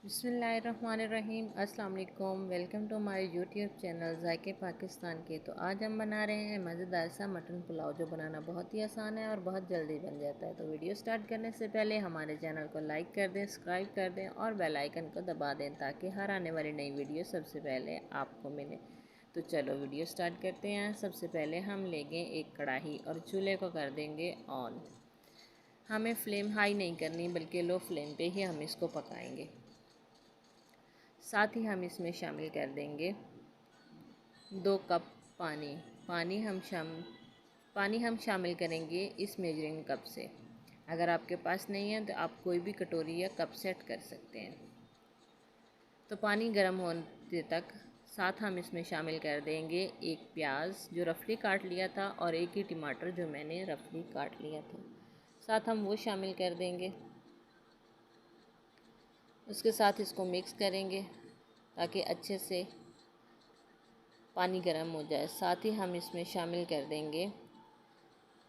बिस्मिल्लाहिर्रहमानिर्रहीम। अस्सलाम वालेकुम। Welcome to my YouTube channel जायके पाकिस्तान के। तो आज हम बना रहे हैं मज़ेदार सा मटन पुलाव, जो बनाना बहुत ही आसान है और बहुत जल्दी बन जाता है। तो वीडियो स्टार्ट करने से पहले हमारे चैनल को लाइक कर दें, सब्सक्राइब कर दें और बेल आइकन को दबा दें ताकि हर आने वाली नई वीडियो सबसे पहले आपको मिले। तो चलो वीडियो स्टार्ट करते हैं। सबसे पहले हम लेंगे एक कढ़ाई और चूल्हे को कर देंगे ऑन। हमें फ्लेम हाई नहीं करनी बल्कि लो फ्लेम पे ही हम इसको पकाएंगे। साथ ही हम इसमें शामिल कर देंगे 2 कप पानी। पानी हम शामिल करेंगे इस मेजरिंग कप से। अगर आपके पास नहीं है तो आप कोई भी कटोरी या कप सेट कर सकते हैं। तो पानी गर्म होने तक साथ हम इसमें शामिल कर देंगे एक प्याज जो रफली काट लिया था और एक ही टमाटर जो मैंने रफली काट लिया था, साथ हम वो शामिल कर देंगे। उसके साथ इसको मिक्स करेंगे ताकि अच्छे से पानी गर्म हो जाए। साथ ही हम इसमें शामिल कर देंगे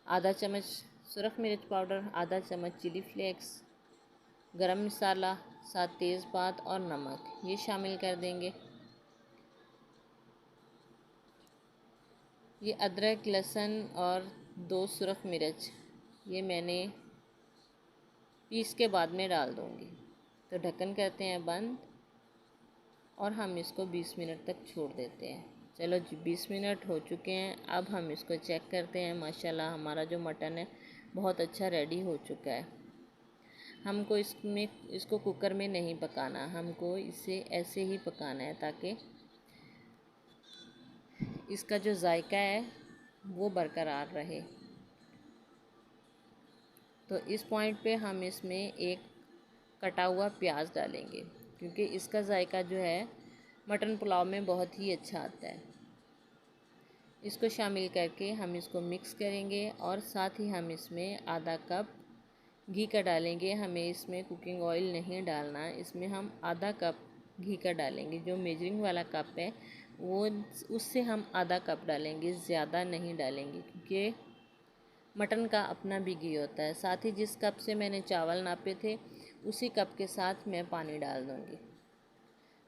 आधा चम्मच सुरख मिर्च पाउडर, आधा चम्मच चिली फ्लेक्स, गरम मसाला, साथ तेज़पात और नमक ये शामिल कर देंगे। ये अदरक, लहसुन और 2 सुरख मिर्च ये मैंने पीस के बाद में डाल दूँगी। तो ढक्कन करते हैं बंद और हम इसको 20 मिनट तक छोड़ देते हैं। चलो जी 20 मिनट हो चुके हैं। अब हम इसको चेक करते हैं। माशाल्लाह हमारा जो मटन है बहुत अच्छा रेडी हो चुका है। हमको इसको कुकर में नहीं पकाना, हमको इसे ऐसे ही पकाना है ताकि इसका जो जायका है वो बरकरार रहे। तो इस पॉइंट पे हम इसमें एक कटा हुआ प्याज डालेंगे क्योंकि इसका जायका जो है मटन पुलाव में बहुत ही अच्छा आता है। इसको शामिल करके हम इसको मिक्स करेंगे और साथ ही हम इसमें आधा कप घी का डालेंगे। हमें इसमें कुकिंग ऑयल नहीं डालना, इसमें हम आधा कप घी का डालेंगे। जो मेजरिंग वाला कप है वो उससे हम आधा कप डालेंगे, ज़्यादा नहीं डालेंगे क्योंकि मटन का अपना भी घी होता है। साथ ही जिस कप से मैंने चावल नापे थे उसी कप के साथ मैं पानी डाल दूँगी।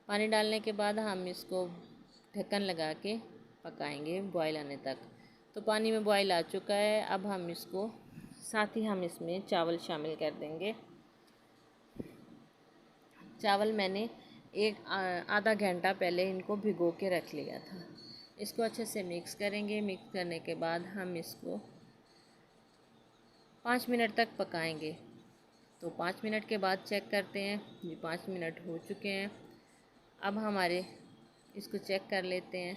पानी डालने के बाद हम इसको ढक्कन लगा के पकाएंगे बॉयल आने तक। तो पानी में बॉयल आ चुका है। अब हम इसको साथ ही हम इसमें चावल शामिल कर देंगे। चावल मैंने आधा घंटा पहले इनको भिगो के रख लिया था। इसको अच्छे से मिक्स करेंगे। मिक्स करने के बाद हम इसको 5 मिनट तक पकाएंगे। तो 5 मिनट के बाद चेक करते हैं। ये 5 मिनट हो चुके हैं। अब हमारे इसको चेक कर लेते हैं।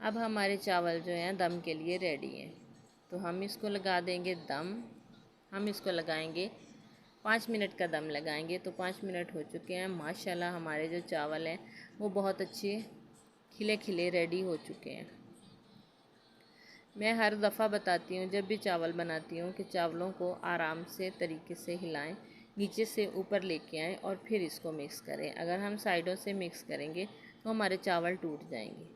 अब हमारे चावल जो हैं दम के लिए रेडी हैं। तो हम इसको लगा देंगे दम। हम इसको लगाएंगे 5 मिनट का दम लगाएंगे। तो 5 मिनट हो चुके हैं। माशाल्लाह हमारे जो चावल हैं वो बहुत अच्छे खिले खिले रेडी हो चुके हैं। मैं हर दफ़ा बताती हूँ जब भी चावल बनाती हूँ कि चावलों को आराम से तरीके से हिलाएं, नीचे से ऊपर लेके आएँ और फिर इसको मिक्स करें। अगर हम साइडों से मिक्स करेंगे तो हमारे चावल टूट जाएंगे।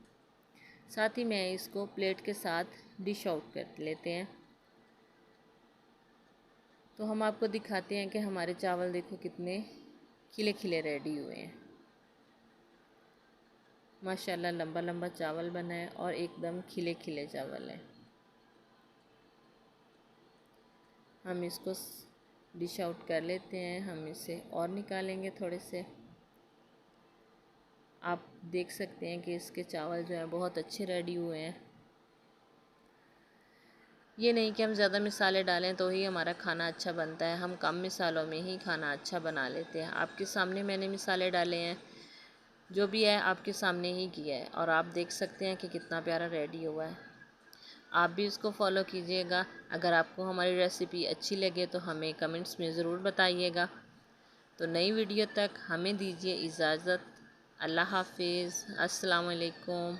साथ ही मैं इसको प्लेट के साथ डिश आउट कर लेते हैं। तो हम आपको दिखाते हैं कि हमारे चावल देखो कितने खिले खिले रेडी हुए हैं। माशाल्लाह लंबा लंबा चावल बना है और एकदम खिले खिले चावल है। हम इसको डिश आउट कर लेते हैं। हम इसे और निकालेंगे थोड़े से। आप देख सकते हैं कि इसके चावल जो हैं बहुत अच्छे रेडी हुए हैं। ये नहीं कि हम ज़्यादा मसाले डालें तो ही हमारा खाना अच्छा बनता है, हम कम मसालों में ही खाना अच्छा बना लेते हैं। आपके सामने मैंने मसाले डाले हैं, जो भी है आपके सामने ही किया है और आप देख सकते हैं कि कितना प्यारा रेडी हुआ है। आप भी इसको फॉलो कीजिएगा। अगर आपको हमारी रेसिपी अच्छी लगे तो हमें कमेंट्स में ज़रूर बताइएगा। तो नई वीडियो तक हमें दीजिए इजाज़त। अल्लाह हाफिज़। अस्सलाम वालेकुम।